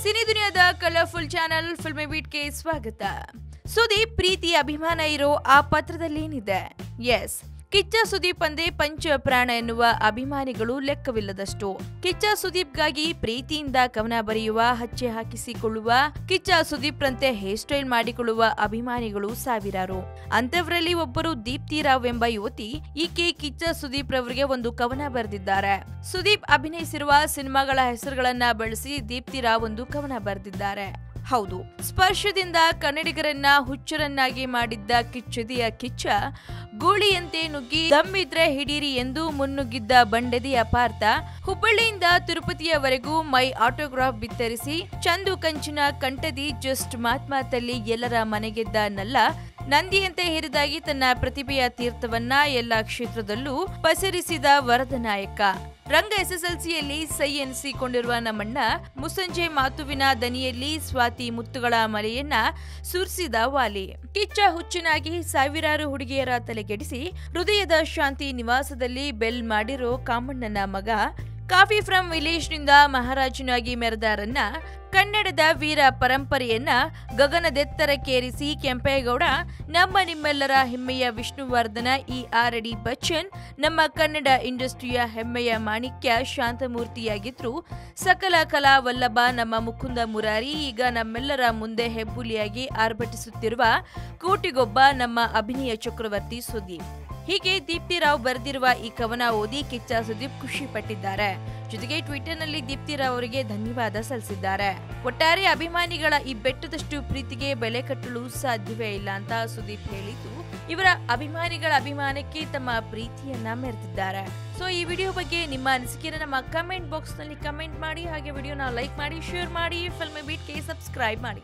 Cine ದುನಿಯಾದ colourful channel filmy ಬೀಟ್ಗೆ ಸ್ವಾಗತ. ಸುದೀಪ್ ಪ್ರೀತಿ ಅಭಿಮಾನ ಇರೋ ಆ ಪತ್ರದಲ್ಲೇನಿದೆ? ಎಸ್, ಕಿಚ್ಚ ಸುದೀಪ್ ಅಂದೇ ಪಂಚ ಪ್ರಾಣ ಎನ್ನುವ ಅಭಿಮಾನಿಗಳು ಲೆಕ್ಕವಿಲ್ಲದಷ್ಟು. ಕಿಚ್ಚ ಸುದೀಪ್ಗಾಗಿ ಪ್ರೀತಿಯಿಂದ ಕವನ ಬರೆಯುವ, ಹಚ್ಚೆ ಹಾಕಿಸಿಕೊಳ್ಳುವ, ಕಿಚ್ಚ ಸುದೀಪ್ ರಂತೆ ಹೇರ್ ಸ್ಟೈಲ್ ಮಾಡಿಕೊಳ್ಳುವ ಅಭಿಮಾನಿಗಳು ಸಾವಿರಾರು. ಅಂತವರಲ್ಲಿ ಒಬ್ಬರು ದೀಪ್ತಿ ರಾವ್ ಎಂಬ ಯುವತಿ. ಈಕೆ ಕಿಚ್ಚ ಸುದೀಪ್ ರವರಿಗೆ ಒಂದು ಕವನ ಬರೆದಿದ್ದಾರೆ. ಸುದೀಪ್ ಅಭಿನಯಿಸಿರುವ ಸಿನಿಮಾಗಳ ಹೆಸರುಗಳನ್ನ ಬಳಸಿ ದೀಪ್ತಿ ರಾವ್ ಒಂದು ಕವನ ಬರೆದಿದ್ದಾರೆ. ಹೌದು, ಸ್ಪರ್ಶದಿಂದ ಕನ್ನಡಿಗರನ್ನ ಹುಚ್ಚರನ್ನಾಗಿ ಮಾಡಿದ್ದ ಕಿಚ್ಚದಿಯ ಕಿಚ್ಚ ಗೂಳಿಯಂತೆ ನುಗ್ಗಿ ದಮ್ಮಿದ್ರೆ ಹಿಡೀರಿ ಎಂದು ಮುನ್ನುಗ್ಗಿದ್ದ ಬಂಡೆದಿಯ ಪಾರ್ಥ ಹುಬ್ಬಳ್ಳಿಯಿಂದ ತಿರುಪತಿಯವರೆಗೂ ಮೈ ಆಟೋಗ್ರಾಫ್ ಬಿತ್ತರಿಸಿ ಚಂದು ಕಂಚಿನ ಕಂಠದಿ ಜಸ್ಟ್ ಮಾತ್ಮಾತಲ್ಲಿ ಎಲ್ಲರ ಮನೆಗೆದ್ದ ನಲ್ಲ ನಂದಿಯಂತೆ ಹಿರಿದಾಗಿ ತನ್ನ ಪ್ರತಿಭೆಯ ತೀರ್ಥವನ್ನ ಎಲ್ಲಾ ಕ್ಷೇತ್ರದಲ್ಲೂ ಪಸರಿಸಿದ ವರದ ನಾಯಕ. ರಂಗ ಎಸ್ಎಸ್ಎಲ್ಸಿಯಲ್ಲಿ ಸೈ ಎನಿಸಿಕೊಂಡಿರುವ ನಮ್ಮಣ್ಣ ಮುಸ್ಸಂಜೆ ಮಾತುವಿನ ದನಿಯಲ್ಲಿ ಸ್ವಾತಿ ಮುತ್ತುಗಳ ಮಲೆಯನ್ನ ಸುರಿಸಿದ ವಾಲಿ. ಕಿಚ್ಚ ಹುಚ್ಚನಾಗಿ ಸಾವಿರಾರು ಹುಡುಗಿಯರ ತಲೆಗೆಡಿಸಿ ಹೃದಯದ ಶಾಂತಿ ನಿವಾಸದಲ್ಲಿ ಬೆಲ್ ಮಾಡಿರೋ ಕಾಮಣ್ಣನ ಮಗ. ಕಾಫಿ ಫ್ರಮ್ ವಿಲೇಜ್ನಿಂದ ಮಹಾರಾಜನಾಗಿ ಮೆರೆದ ರನ್ನ, ಕನ್ನಡದ ವೀರ ಪರಂಪರೆಯನ್ನ ಗಗನದೆತ್ತರಕ್ಕೇರಿಸಿ ಕೆಂಪೇಗೌಡ, ನಮ್ಮ ನಿಮ್ಮೆಲ್ಲರ ಹೆಮ್ಮೆಯ ವಿಷ್ಣುವರ್ಧನ, ಈ ಆರ್.ಡಿ. ಬಚ್ಚನ್, ನಮ್ಮ ಕನ್ನಡ ಇಂಡಸ್ಟ್ರಿಯ ಹೆಮ್ಮೆಯ ಮಾಣಿಕ್ಯ ಶಾಂತಮೂರ್ತಿಯಾಗಿದ್ರು. ಸಕಲ ಕಲಾ ವಲ್ಲಭ ನಮ್ಮ ಮುಕುಂದ ಮುರಾರಿ ಈಗ ನಮ್ಮೆಲ್ಲರ ಮುಂದೆ ಹೆಬ್ಬುಲಿಯಾಗಿ ಆರ್ಭಟಿಸುತ್ತಿರುವ ಕೋಟಿಗೊಬ್ಬ ನಮ್ಮ ಅಭಿನಯ ಚಕ್ರವರ್ತಿ ಸುದೀಪ್. ಹೀಗೆ ದೀಪ್ತಿ ರಾವ್ ಬರೆದಿರುವ ಈ ಕವನ ಓದಿ ಕಿಚ್ಚ ಸುದೀಪ್ ಖುಷಿ ಪಟ್ಟಿದ್ದಾರೆ. ಜೊತೆಗೆ ಟ್ವಿಟರ್ನಲ್ಲಿ ದೀಪ್ತಿ ರಾವ್ ಅವರಿಗೆ ಧನ್ಯವಾದ ಸಲ್ಲಿಸಿದ್ದಾರೆ. ಒಟ್ಟಾರೆ ಅಭಿಮಾನಿಗಳ ಈ ಬೆಟ್ಟದಷ್ಟು ಪ್ರೀತಿಗೆ ಬೆಲೆ ಕಟ್ಟಲು ಸಾಧ್ಯವೇ ಇಲ್ಲ ಅಂತ ಸುದೀಪ್ ಹೇಳಿದ್ದು, ಇವರ ಅಭಿಮಾನಿಗಳ ಅಭಿಮಾನಕ್ಕೆ ತಮ್ಮ ಪ್ರೀತಿಯನ್ನ ಮೆರೆದಿದ್ದಾರೆ. ಸೊ ಈ ವಿಡಿಯೋ ಬಗ್ಗೆ ನಿಮ್ಮ ಅನಿಸಿಕೆಯನ್ನು ನಮ್ಮ ಕಮೆಂಟ್ ಬಾಕ್ಸ್ ನಲ್ಲಿ ಕಮೆಂಟ್ ಮಾಡಿ. ಹಾಗೆ ವಿಡಿಯೋನ ಲೈಕ್ ಮಾಡಿ, ಶೇರ್ ಮಾಡಿ, ಫಿಲ್ಮಿ ಬೀಟ್ಗೆ ಸಬ್ಸ್ಕ್ರೈಬ್ ಮಾಡಿ.